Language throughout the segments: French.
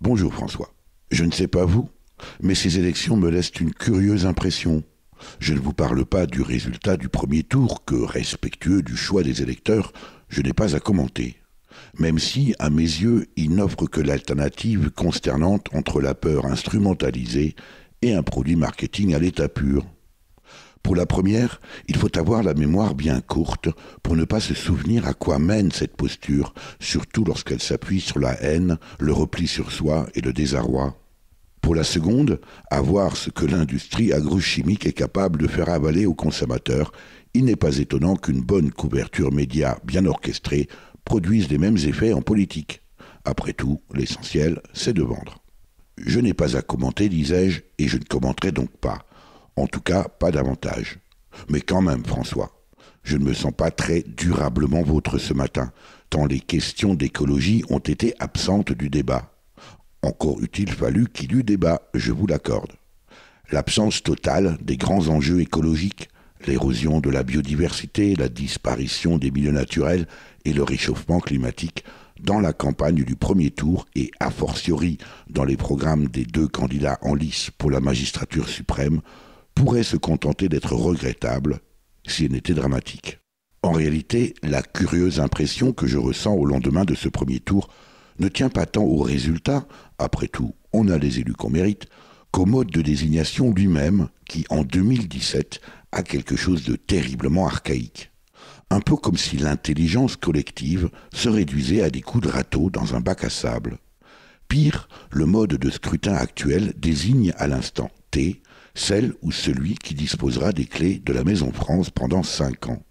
Bonjour François. Je ne sais pas vous, mais ces élections me laissent une curieuse impression. Je ne vous parle pas du résultat du premier tour que, respectueux du choix des électeurs, je n'ai pas à commenter. Même si, à mes yeux, il n'offre que l'alternative consternante entre la peur instrumentalisée et un produit marketing à l'état pur. Pour la première, il faut avoir la mémoire bien courte pour ne pas se souvenir à quoi mène cette posture, surtout lorsqu'elle s'appuie sur la haine, le repli sur soi et le désarroi. Pour la seconde, à voir ce que l'industrie agrochimique est capable de faire avaler aux consommateurs, il n'est pas étonnant qu'une bonne couverture média bien orchestrée produise les mêmes effets en politique. Après tout, l'essentiel, c'est de vendre. Je n'ai pas à commenter, disais-je, et je ne commenterai donc pas. En tout cas, pas davantage. Mais quand même, François, je ne me sens pas très durablement vôtre ce matin, tant les questions d'écologie ont été absentes du débat. Encore eût-il fallu qu'il y eût débat, je vous l'accorde. L'absence totale des grands enjeux écologiques, l'érosion de la biodiversité, la disparition des milieux naturels et le réchauffement climatique dans la campagne du premier tour et a fortiori dans les programmes des deux candidats en lice pour la magistrature suprême pourrait se contenter d'être regrettable si elle n'était dramatique. En réalité, la curieuse impression que je ressens au lendemain de ce premier tour ne tient pas tant au résultat, après tout, on a les élus qu'on mérite, qu'au mode de désignation lui-même, qui en 2017 a quelque chose de terriblement archaïque. Un peu comme si l'intelligence collective se réduisait à des coups de râteau dans un bac à sable. Pire, le mode de scrutin actuel désigne à l'instant T celle ou celui qui disposera des clés de la Maison France pendant 5 ans.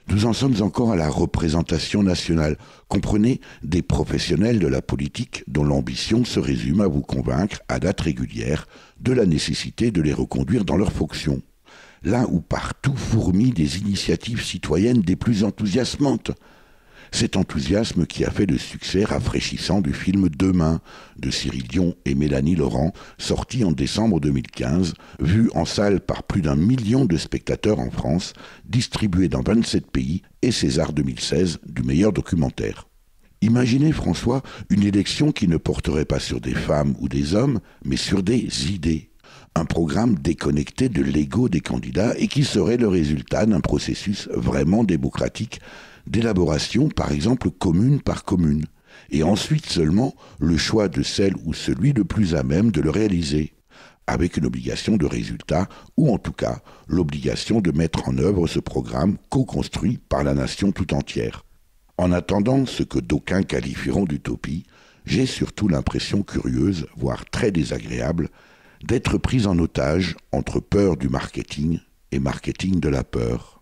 Nous en sommes encore à la représentation nationale. Comprenez, des professionnels de la politique dont l'ambition se résume à vous convaincre à date régulière de la nécessité de les reconduire dans leurs fonctions. Là où partout fourmillent des initiatives citoyennes des plus enthousiasmantes. Cet enthousiasme qui a fait le succès rafraîchissant du film Demain de Cyril Dion et Mélanie Laurent, sorti en décembre 2015, vu en salle par plus d'1 million de spectateurs en France, distribué dans 27 pays et César 2016 du meilleur documentaire. Imaginez, François, une élection qui ne porterait pas sur des femmes ou des hommes, mais sur des idées. Un programme déconnecté de l'ego des candidats et qui serait le résultat d'un processus vraiment démocratique d'élaboration, par exemple, commune par commune, et ensuite seulement le choix de celle ou celui le plus à même de le réaliser, avec une obligation de résultat, ou en tout cas l'obligation de mettre en œuvre ce programme co-construit par la nation tout entière. En attendant ce que d'aucuns qualifieront d'utopie, j'ai surtout l'impression curieuse, voire très désagréable, d'être pris en otage entre peur du marketing et marketing de la peur.